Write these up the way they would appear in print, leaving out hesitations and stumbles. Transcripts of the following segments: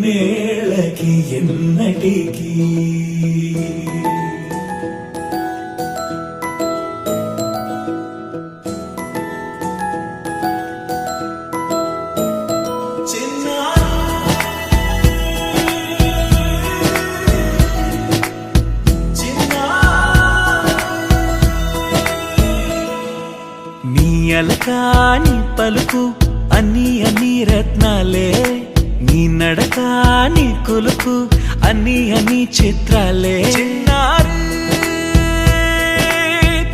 ఎన్నేళ్ళకి ఎన్నటికి అలకాని పలుకు అన్ని అన్ని రత్నాలే నీ నడకాని కొలుకు అన్ని అన్ని చిత్రాలే చిన్నారు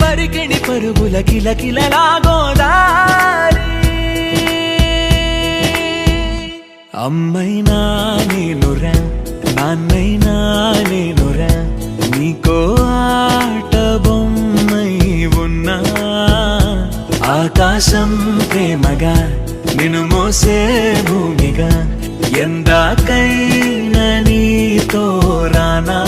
పరికిణి పరుగుల కిలకిలలాగోదారి అమ్మైనా నేనురా నాన్నైనా నేనురా నీకో ఆట బొమ్మై ఉన్నా ఆకాశం ప్రేమగా నిన్ను మోసే భూమిగా ఎందాకైనా నీతో రానా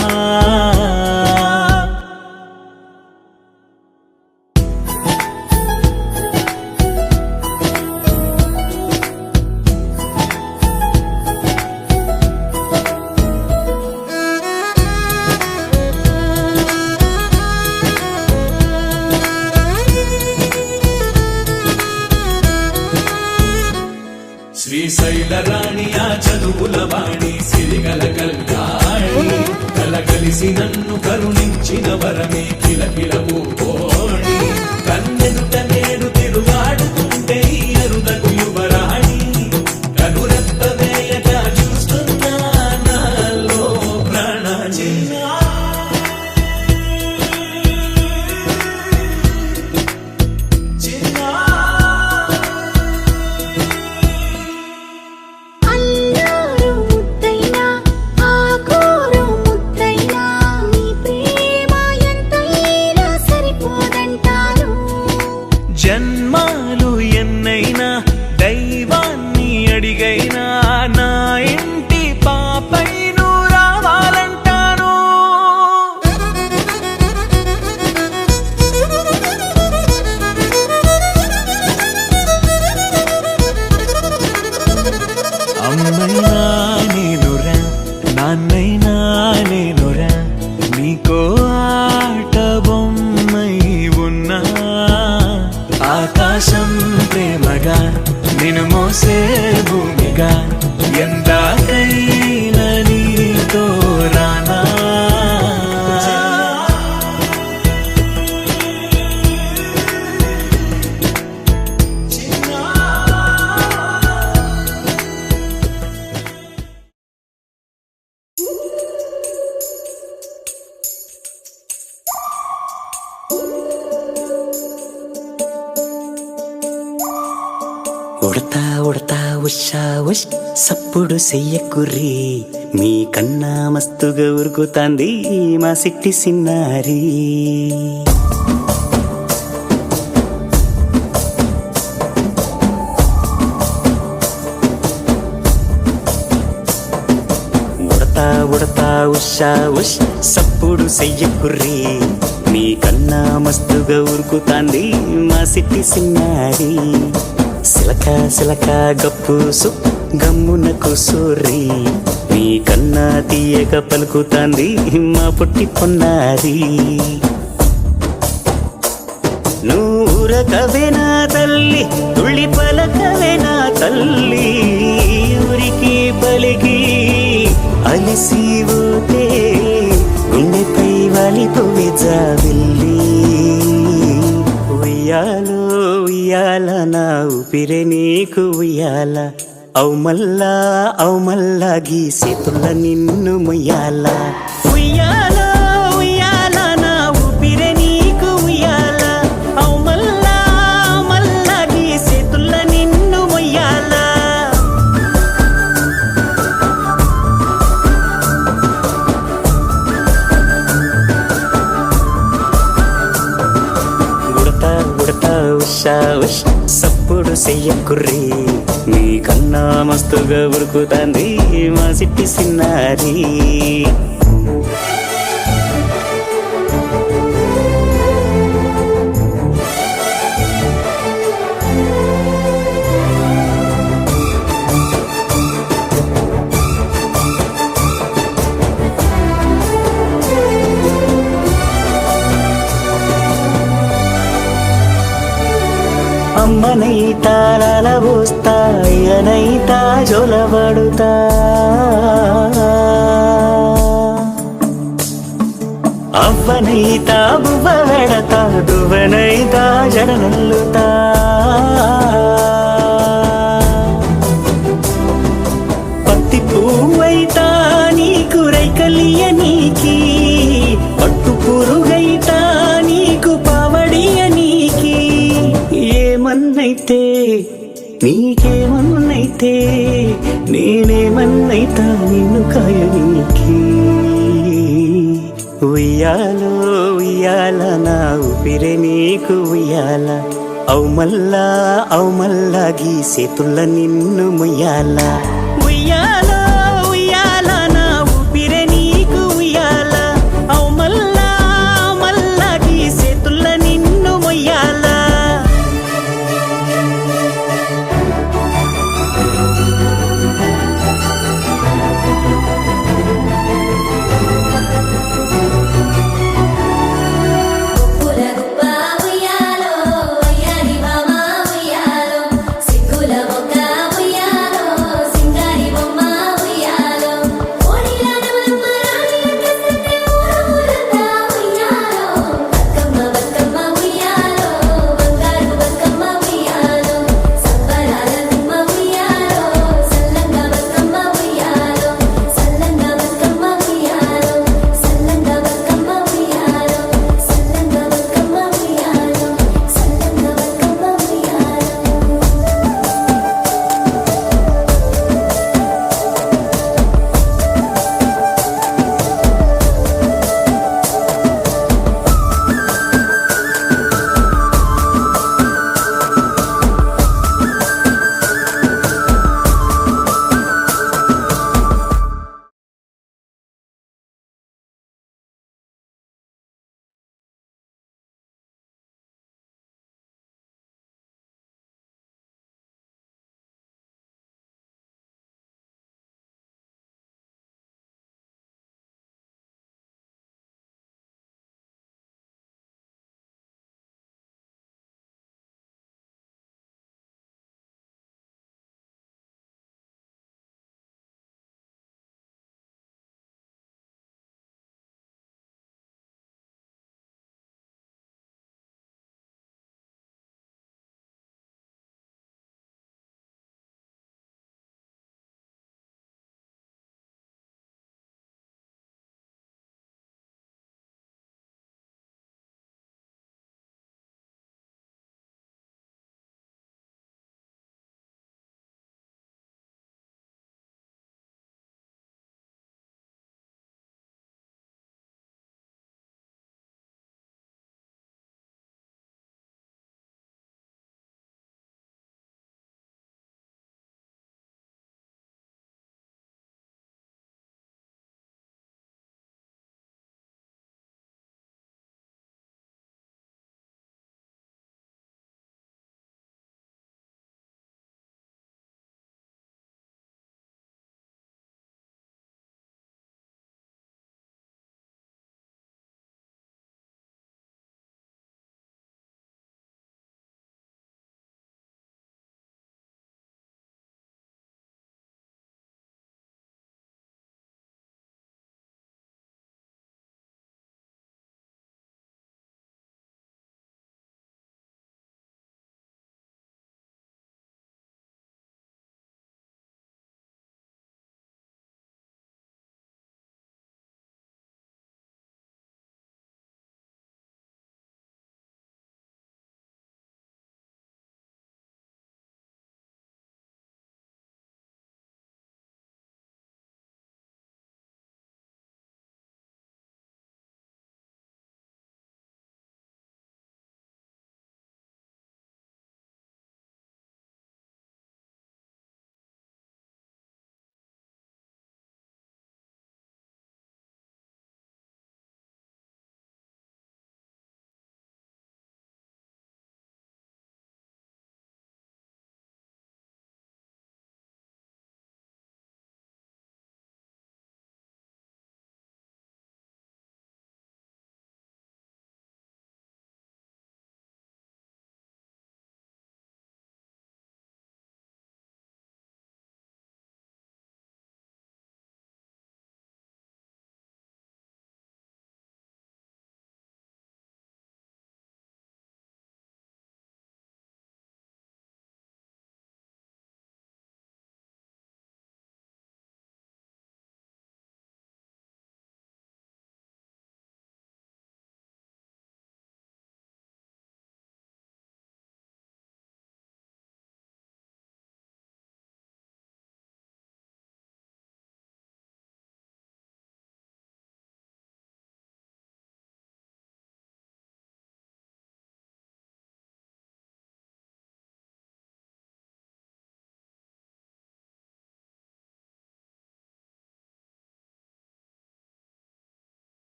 శ్రీశైల రాణి ఆ చదువుల వాణి సిరిగల కల్యాణి కలగలిసి నన్ను కరుణించిన వరమే కిలకిల పూకోణి కన్నెదుట నేడు తిరుగాడుతుంటే అరుదకు యువరాణి కనురెప్ప వేయగా చూస్తున్నా నాలో ప్రాణ జన్మాలు ఎన్నైనా దైవాన్ని అడిగైనా నా ఇంటి పాపైను రావాలంటాను అమ్మైనా నేనురా నాన్నైనా నేనురా నీకో ఆట బొమ్మై ఉన్నా ఆకాశం ప్రేమగా నిన్ను మోసే భూమిగా ఎందాకైనా నీతో రానా ఉడతా ఉడతా ఉషా ఉష్ సప్పుడు చెయ్యకుర్రి మీ కన్నా మస్తుగా ఉరుకుతాంది మా సిట్టి సిన్నారి ఉడతా ఉడతా ఉషా ఉష్ సప్పుడు చెయ్యకుర్రి మీ కన్నా మస్తుగా ఉరుకుతాంది మా సిట్టి సిన్నారి సిలక సిలక గప్పుసు గమ్మున కూసూరి నీ కన్నా తీయక పలుకుతాంది మా పుట్టి పొన్నారి నూరకవేనా తల్లి తుళ్ళి పలకవేనా తల్లి ఊరికి పలికి అలిసిపోతే గుండెపై వాలిపోవే జాబిల్లి ఉయ్యాలో ఉయ్యాల నా ఊపిరే నీకు ఉయ్యాల అవు మల్లా గీసేతుల్ల నిన్ను ముయ్యాల ఉయ్యాల ఉయ్యాల నా ఊపిరే నీకు ఉయ్యాల అవు మల్లా గీసేతుల్ల నిన్ను ముయ్యాల ఉషా ఉష్ సప్పుడు చెయ్యకుర్రి నీ కన్నా మస్తుగా ఉరుకుతాంది మా సిట్టి సిన్నారి అవ్వనైతా నలబోస్తా అయ్యనైతా జొలబడుతా అవ్వనైతా బువ్వ వెడతా దువ్వనైతా జడనల్లుతా పత్తి పువ్వైతా నీకు రైకలియ నీకి పట్టు పురుగైతా నీకు పావడియ నీకి ఏమన్నైతే నీకేమన్నైతే నేనేమన్నైతా నిన్ను కాయ నీకి ఉయ్యాలో ఉయ్యాల నా ఊపిరే నీకు ఉయ్యాల అవు మల్లా గీసేతుల్ల నిన్ను ముయ్యాల ఉయ్యాలో ఉయ్యాల నా ఊపిరే నీకు ఉయ్యాల అవు మల్లా గీసేతుల్ల నిన్ను ముయ్యాల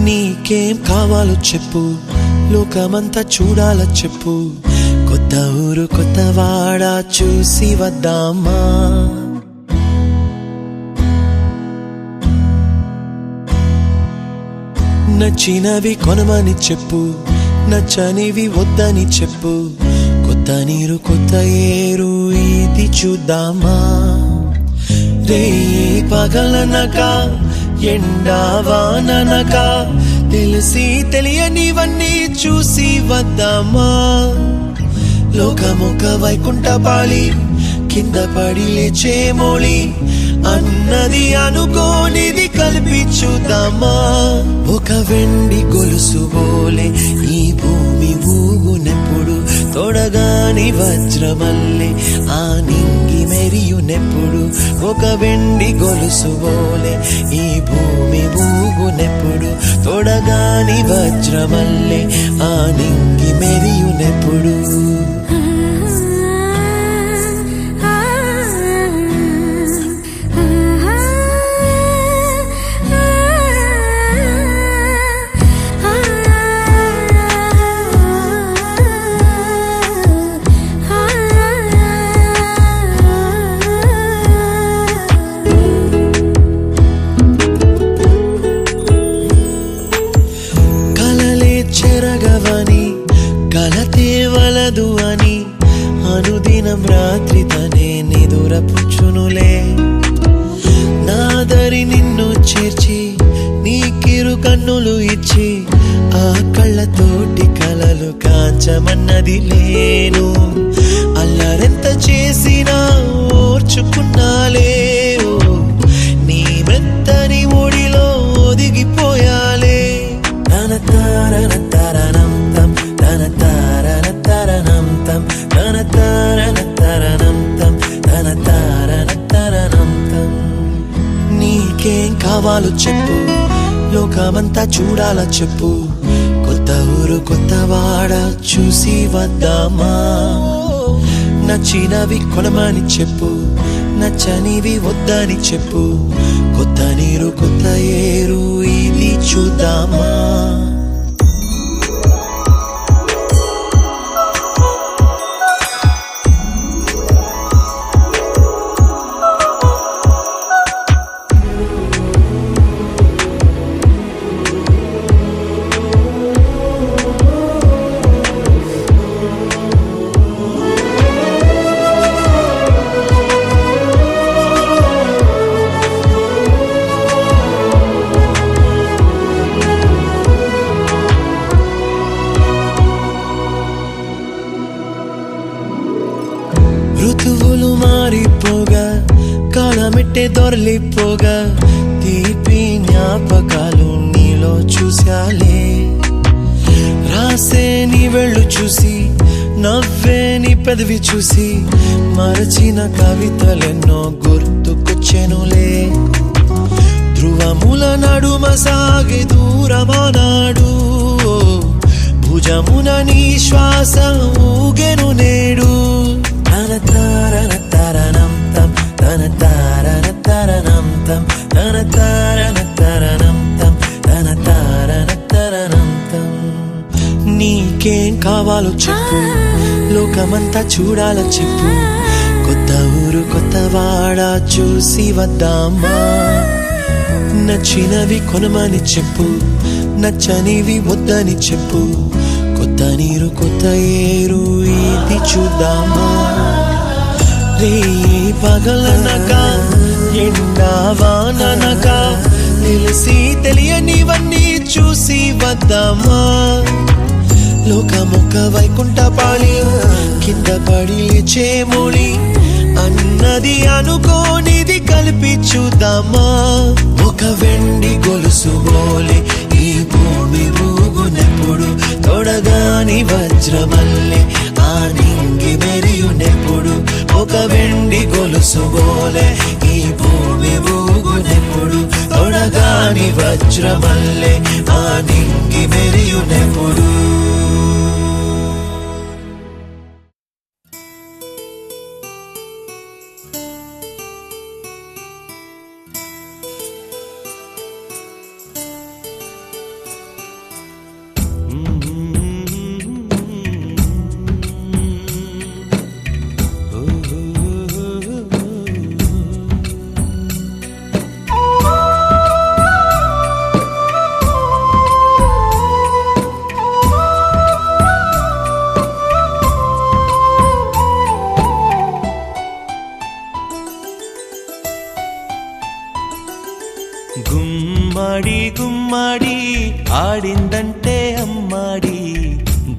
నీకేం కావాలో చెప్పు, లోకమంతా చూడాల చెప్పు, కొత్త ఊరు కొత్త వాడ చూసి వద్దామా. నచ్చినవి కొనమని చెప్పు, నచ్చనివి వద్దని చెప్పు, కొత్త నీరు కొత్త ఏరు ఇది చూద్దామా. రే పగలనక ఎండా వాననక తెలిసి తెలియనివన్నీ చూసి వద్దామా. లోకమొక వైకుంఠపాళి, కింద పడి లేచే మోళి, అన్నది అనుకోనిది కలిపి చూద్దామా. ఒక వెండి గొలుసు బోలే ఈ భూమి ఊగునెప్పుడు, తొడగాని వజ్రమల్లే ఆ నింగి మెరియునెప్పుడు. ఒక వెండి గొలుసు బోలే ఈ భూమి ఊగునెప్పుడు, తొడగాని వజ్రమల్లే ఆ నింగి మెరియునెప్పుడు. చెరగవని కలతే వలదు అని అనుదినం రాత్రి తనే నిదురపుచ్చునులే. నాదరి నిన్ను చేర్చి నీకిరు కన్నులు ఇచ్చి, ఆ కళ్ళతోటి కలలు కాంచమన్నది లేను. అల్లరెంత చేసినా ఓర్చుకున్నాలే, నీ మెత్తని ఒడిలో ఒదిగిపోయాలే. తన తారన తరణం తం, తన తారన తరణం తం, తన తారన తరణం తం, తన తారన తరణం తం. నీకేం కావాలో చెప్పు, లోకమంతా చూడాల చెప్పు, కొత్త ఊరు కొత్త వాడ చూసి వద్దామా. నచ్చినవి కొనమని చెప్పు, నచ్చనివి వద్దని చెప్పు, కొత్త నీరు కొత్త ఏరు ఇది చూద్దామా. ఋతువులు మారిపోగా, కాలమెట్టే దొరలిపోగా, తీపి జ్ఞాపకాలు నీలో చూశాలే. రాసే నీ వెళ్ళు చూసి, నవ్వే నీ పెదవి చూసి, మరచిన కవితలెన్నో గుర్తుకొచ్చెనులే. ధ్రువముల నడుమ సాగే దూరమానాడు, భుజమున నీ శ్వాస ఊగెను నేడు. తన తారన తరణం తం, తన తారన తరణం తం, తన తారన తరణం తం, తన తారన తరణం తం. నీకేం కావాలో చెప్పు, లోకమంతా చూడాల చెప్పు, కొత్త ఊరు కొత్త వాడ చూసి వద్దామా. నచ్చినవి కొనమని చెప్పు, నచ్చనివి వద్దని చెప్పు, కొత్త నీరు కొత్త ఏరు ఇది చూద్దామా. రే పగలనక ఎండా వాననక తెలిసి తెలియనివన్నీ చూసి వద్దామా. లోకమొక వైకుంఠపాళి, కింద పడి లేచే మోళి, అన్నది అనుకోనిది కలిపి చూద్దామా. ఒక వెండి గొలుసు బోలే ఈ భూమి ఊగునెప్పుడు, తొడగాని వజ్రమల్లే ఆ నింగి మెరియునెప్పుడు. ఒక వెండి గొలుసు బోలే ఈ భూమి ఊగునెప్పుడు, తొడగాని వజ్రమల్లే ఆ నింగి మెరియునెప్పుడు. ఆడిందంటే అమ్మాడి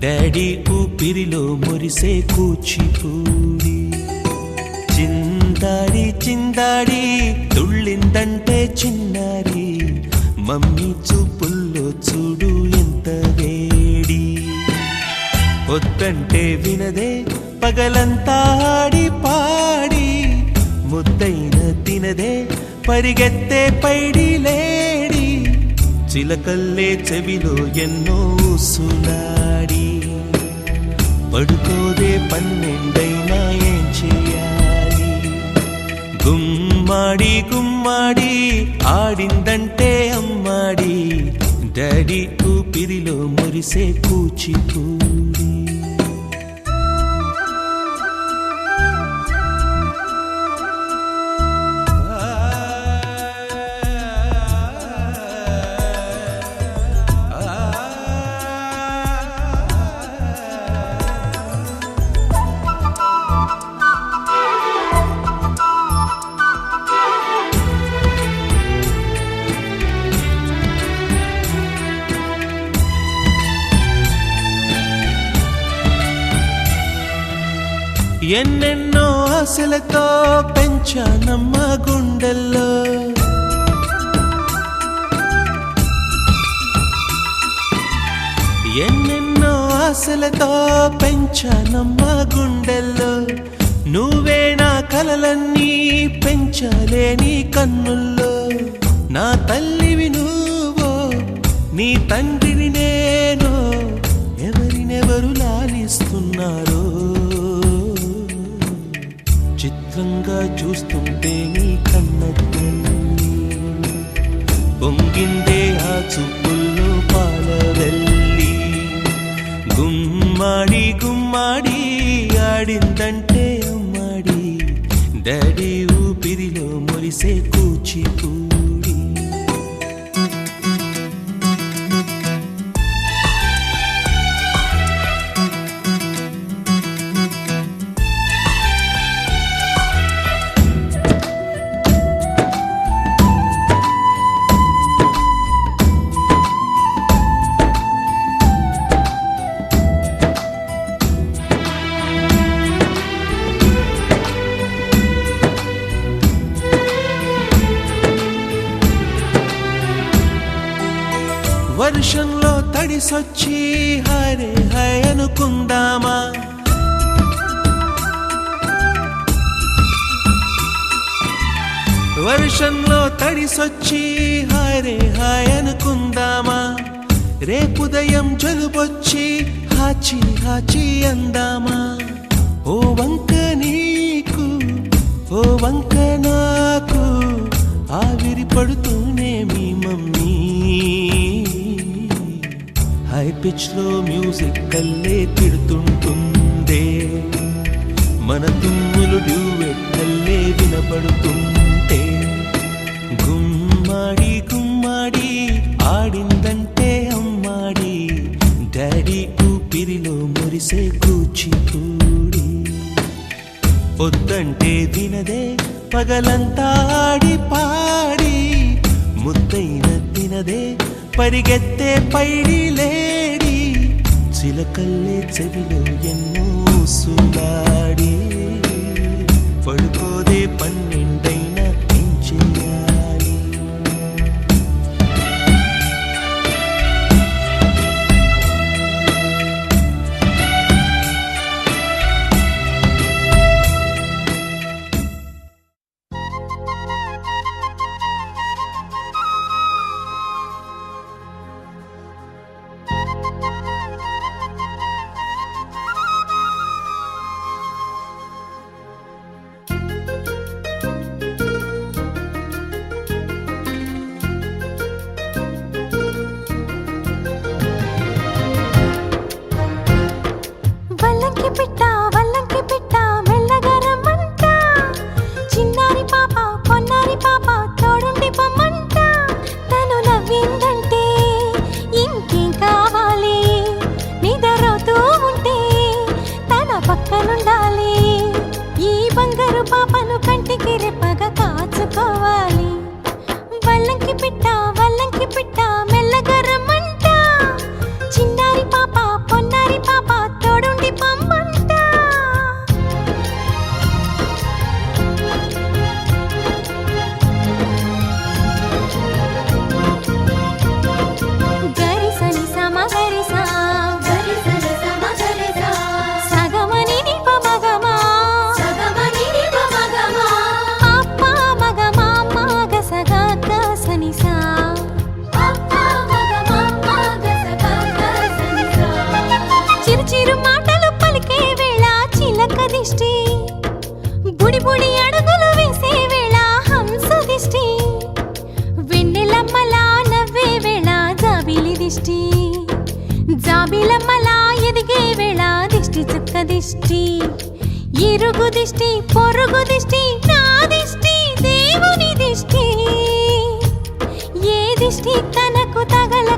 డాడీ ఊపిరిలో మురిసే కూచిపూడి చిందాడి చిందాడి తుళ్ళిందంటే చిన్నారి మమ్మీ చూపుల్లో చూడు ఎంత వేడి వద్దంటే వినదే పగలంతా ఆడి పాడి ముద్దైన తినదే పరిగెత్తే పైడి లేడి చిలకల్లే చెవిలో ఎన్నో సులాడి పడుకోదే పన్నెండైనా ఏం చేయాలి గుమ్మాడి గుమ్మాడి ఆడిందంటే అమ్మాడి డాడీ ఊపిరిలో మురిసే కూచిపూడి ఎన్నెన్నో ఆశలతో పెంచానమ్మ గుండెల్లో ఎన్నెన్నో ఆశలతో పెంచానమ్మ గుండెల్లో నువ్వే నా కలలన్నీ పెంచాలే నీ కన్నుల్లో నా తల్లివి నువ్వో నీ తండ్రిని నేను ఎవరినెవరు లాలిస్తున్నారో చిత్రంగా చూస్తుంటే నీ కన్న తల్లి పొంగిందే ఆ చూపుల్లో పాలవెల్లి గుమ్మాడి గుమ్మాడి ఆడిందంటే అమ్మాడి డాడీ ఊపిరిలో మురిసే కూచిపూడి వర్షంలో తడిసొచ్చి హరే హై అనుకుందామా వర్షంలో తడిసొచ్చి హరే హై అనుకుందామా రేపుదయం జలుబొచ్చి హాచి హాచి అందామా ఓ వంక నీకు ఓ వంక నాకు ఆవిరి పడుతూనే మీ మమ్మీ హై పిచ్ లో మ్యూజిక్ కల్లే తిడుతుంటుందే మన తుమ్ములు డ్యూయెట్ కల్లే వినపడుతుంటే గుమ్మాడి గుమ్మాడి ఆడిందంటే అమ్మాడి డాడీ ఊపిరిలో మురిసే కూచిపూడి వద్దంటే వినదే పగలంతా ఆడి పాడి ముద్దైన తినదే పరిగెత్తే పైడి లేడి చిలకల్లే చెవిలో ఎన్నో సులాడి పడుకోదే పన్నెండైనా ఏం చేయాలి వల్లంకి పిట్ట మెల్లగా రమ్మంట చిన్నారి పాప పొన్నారి పాప తోడుండి పొమ్మంట తను నవ్విందంటే ఇంకేం కావాలి దిష్టి జాబిలమ్మలా ఎదిగే వేళ దిష్టి చుక్క దిష్టి ఇరుగు దిష్టి పొరుగు దిష్టి నా దిష్టి దేవుని దిష్టి ఏ దిష్టి తనకు తగల